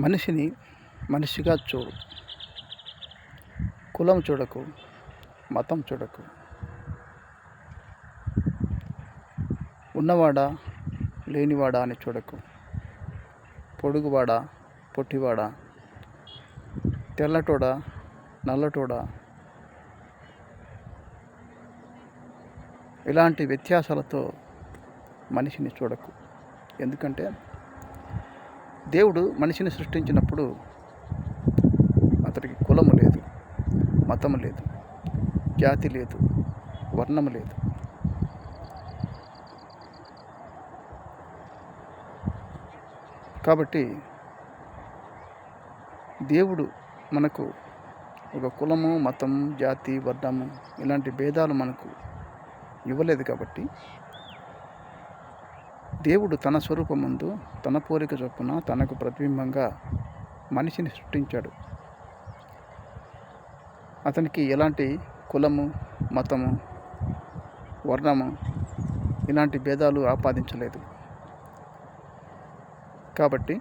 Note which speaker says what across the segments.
Speaker 1: మనిషిని మనిషిగా చూడు. కులం చూడకు, మతం చూడకు. ఉన్నవాడా లేనివాడా అని చూడకు. పొడుగువాడా పొట్టివాడా, తెల్లటోడా నల్లటోడా, ఇలాంటి వ్యత్యాసాలతో మనిషిని చూడకు. ఎందుకంటే దేవుడు మనిషిని సృష్టించినప్పుడు అతడికి కులము లేదు, మతము లేదు, జాతి లేదు, వర్ణము లేదు. కాబట్టి దేవుడు మనకు ఒక కులము, మతము, జాతి, వర్ణము ఇలాంటి భేదాలు మనకు ఇవ్వలేదు. కాబట్టి దేవుడు తన స్వరూపమందు తన పోలిక చొప్పున తనకు ప్రతిబింబంగా మనిషిని సృష్టించాడు. అతనికి ఎలాంటి కులము, మతము, వర్ణము ఇలాంటి భేదాలు ఆపాదించలేదు. కాబట్టి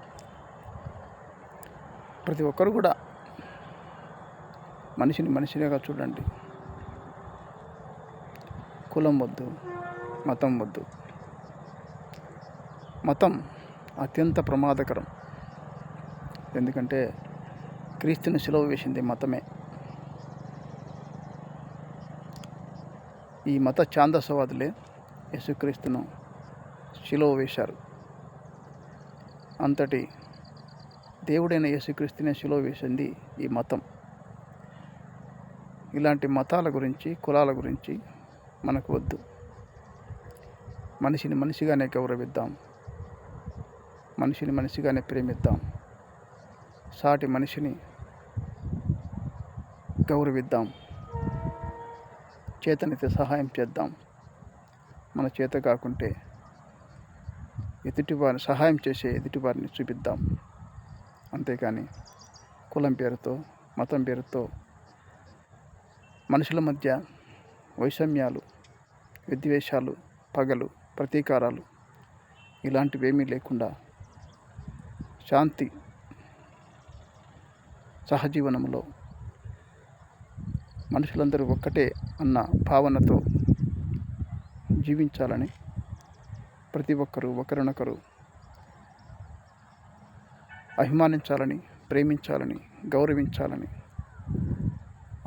Speaker 1: ప్రతి ఒక్కరు కూడా మనిషిని మనిషిగా చూడండి. కులం వద్దు, మతం వద్దు. మతం అత్యంత ప్రమాదకరం. ఎందుకంటే క్రీస్తుని సిలువ వేసింది మతమే. ఈ మత ఛాందసవాదులే యేసుక్రీస్తును సిలువ వేశారు. అంతటి దేవుడైన యేసుక్రీస్తునే సిలువ వేసింది ఈ మతం. ఇలాంటి మతాల గురించి, కులాల గురించి మనకు వద్దు. మనిషిని మనిషిగానే గౌరవిద్దాం, మనిషిని మనిషిగానే ప్రేమిద్దాం, సాటి మనిషిని గౌరవిద్దాం, చేతనైతే సహాయం చేద్దాం. మన చేత కాకుంటే ఎదుటివారిని సహాయం చేసే ఎదుటివారిని చూపిద్దాం. అంతేకాని కులం పేరుతో, మతం పేరుతో మనుషుల మధ్య వైషమ్యాలు, విద్వేషాలు, పగలు, ప్రతీకారాలు ఇలాంటివేమీ లేకుండా శాంతి సహజీవనంలో మనుషులందరూ ఒక్కటే అన్న భావనతో జీవించాలని, ప్రతి ఒక్కరూ ఒకరినొకరు అభిమానించాలని, ప్రేమించాలని, గౌరవించాలని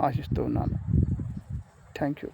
Speaker 1: ఆశిస్తూ ఉన్నాను. Thank you.